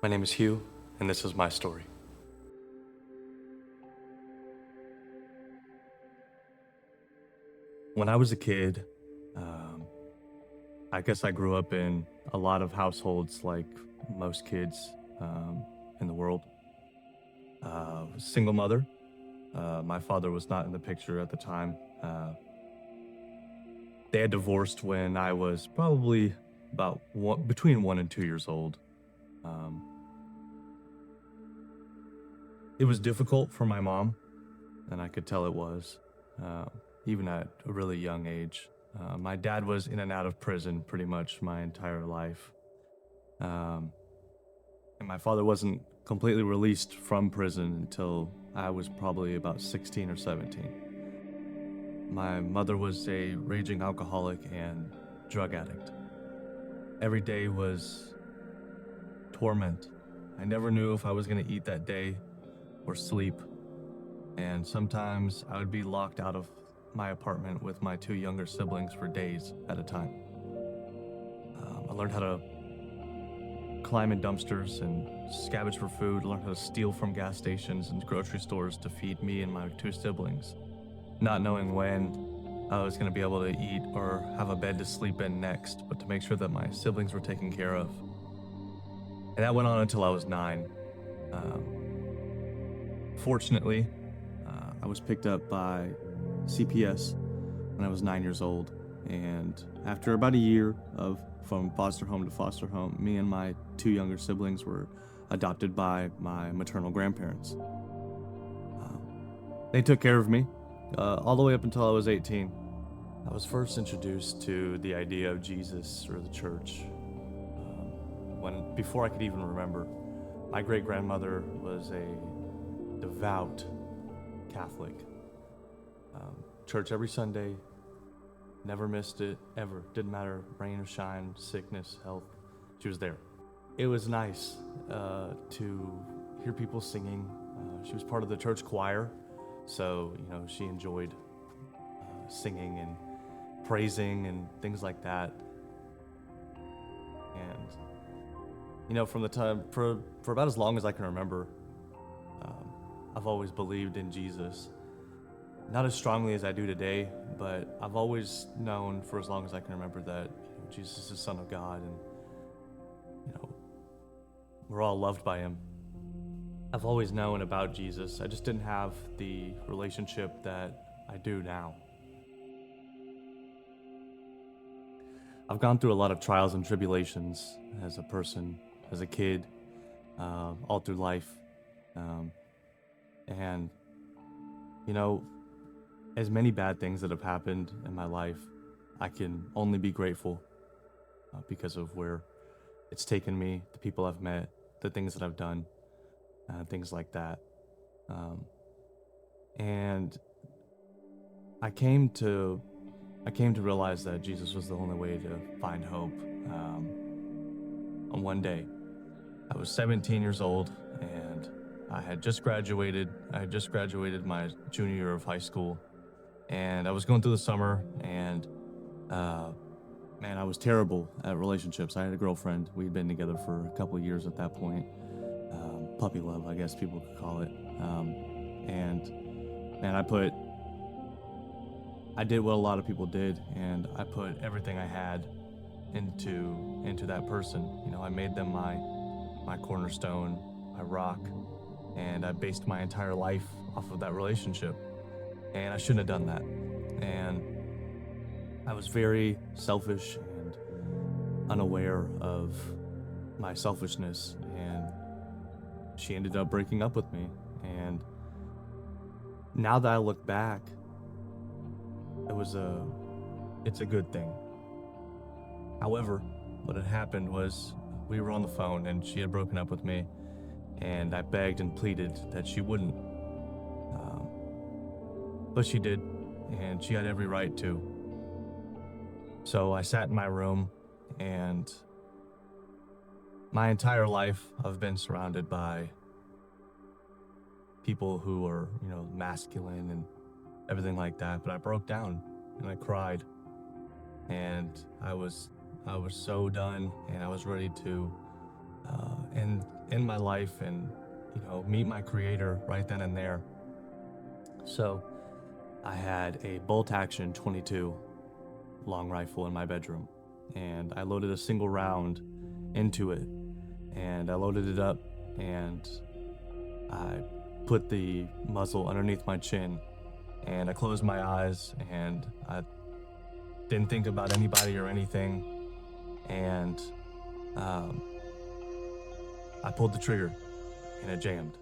My name is Hugh, and this is my story. When I was a kid, I guess I grew up in a lot of households like most kids in the world. Single mother. My father was not in the picture at the time. They had divorced when I was probably between 1 and 2 years old. Um, it was difficult for my mom, and I could tell it was, uh, even at a really young age. My dad was in and out of prison pretty much my entire life. Um, and my father wasn't completely released from prison until I was probably about 16 or 17. My mother was a raging alcoholic and drug addict. Every day was torment. I never knew if I was going to eat that day or sleep. And sometimes I would be locked out of my apartment with my two younger siblings for days at a time. I learned how to climb in dumpsters and scavenge for food, learned how to steal from gas stations and grocery stores to feed me and my two siblings, not knowing when I was going to be able to eat or have a bed to sleep in next, but to make sure that my siblings were taken care of. And that went on until I was 9. Fortunately, I was picked up by CPS when I was 9 years old, and after about a year of from foster home to foster home, me and my two younger siblings were adopted by my maternal grandparents. They took care of me all the way up until I was 18. I was first introduced to the idea of Jesus or the church before I could even remember. My great-grandmother was a devout Catholic. Church every Sunday, never missed it, ever. Didn't matter, rain or shine, sickness, health, she was there. It was nice to hear people singing. She was part of the church choir, so she enjoyed singing and praising and things like that. And from the time for about as long as I can remember, I've always believed in Jesus. Not as strongly as I do today, but I've always known for as long as I can remember that Jesus is the Son of God, and we're all loved by him. I've always known about Jesus. I just didn't have the relationship that I do now. I've gone through a lot of trials and tribulations as a person, as a kid, all through life. And as many bad things that have happened in my life, I can only be grateful because of where it's taken me, the people I've met, the things that I've done, things like that. And I came to realize that Jesus was the only way to find hope. On one day, I was 17 years old, and I had just graduated. My junior year of high school, and I was going through the summer, and man, I was terrible at relationships. I had a girlfriend. We'd been together for a couple of years at that point. Puppy love, I guess people could call it. And man, I did what a lot of people did, and I put everything I had into that person. I made them my cornerstone, my rock, and I based my entire life off of that relationship. And I shouldn't have done that. And I was very selfish and unaware of my selfishness, and she ended up breaking up with me. And now that I look back, it's a good thing. However, what had happened was we were on the phone and she had broken up with me, and I begged and pleaded that she wouldn't. But she did, and she had every right to. So I sat in my room, and my entire life I've been surrounded by people who are, masculine and everything like that. But I broke down and I cried, and I was so done, and I was ready to end end my life and, meet my creator right then and there. So I had a bolt action 22 long rifle in my bedroom, and I loaded a single round into it, and I loaded it up, and I put the muzzle underneath my chin, and I closed my eyes, and I didn't think about anybody or anything, and I pulled the trigger, and it jammed.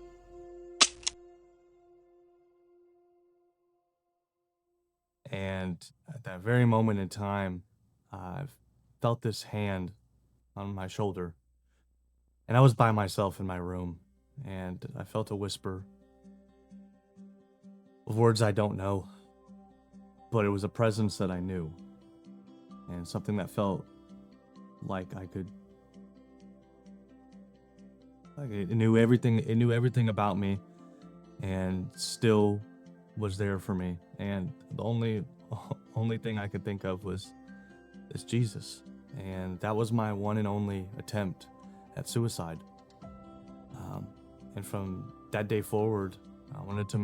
And at that very moment in time, I felt this hand on my shoulder, and I was by myself in my room, and I felt a whisper of words I don't know, but it was a presence that I knew, and something that felt like it knew everything. It knew everything about me, and still was there for me. And the only thing I could think of was Jesus, and that was my one and only attempt at suicide. And from that day forward, I wanted to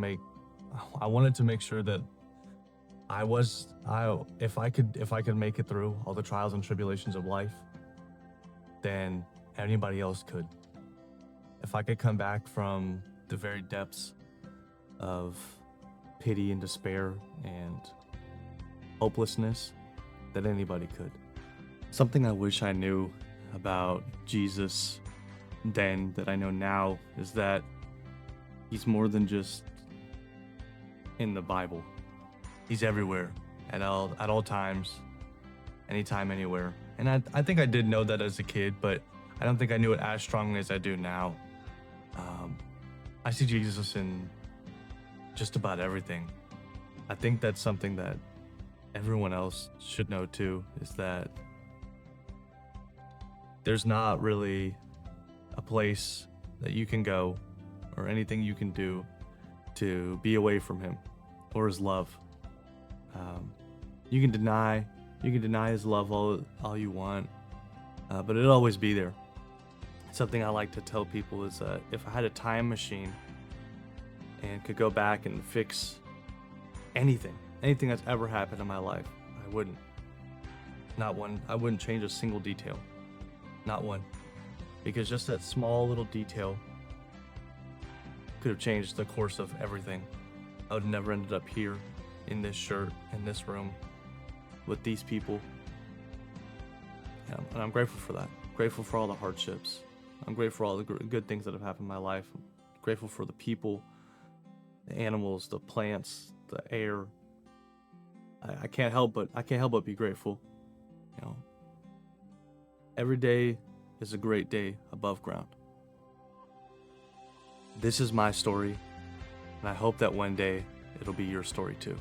make sure that if I could make it through all the trials and tribulations of life, then anybody else could. If I could come back from the very depths of pity and despair and hopelessness, that anybody could. Something I wish I knew about Jesus then that I know now is that he's more than just in the Bible. He's everywhere at all times, anytime, anywhere. And I think I did know that as a kid, but I don't think I knew it as strongly as I do now. I see Jesus in just about everything. I think that's something that everyone else should know too, is that there's not really a place that you can go or anything you can do to be away from him or his love. You can deny his love all you want, but it'll always be there. Something I like to tell people is if I had a time machine and could go back and fix anything that's ever happened in my life, I wouldn't. Not one. I wouldn't change a single detail. Not one. Because just that small little detail could have changed the course of everything. I would have never ended up here in this shirt, in this room, with these people. And I'm grateful for that. Grateful for all the hardships. I'm grateful for all the good things that have happened in my life. I'm grateful for the people, the animals, the plants, the air. I can't help but be grateful. Every day is a great day above ground. This is my story, and I hope that one day it'll be your story too.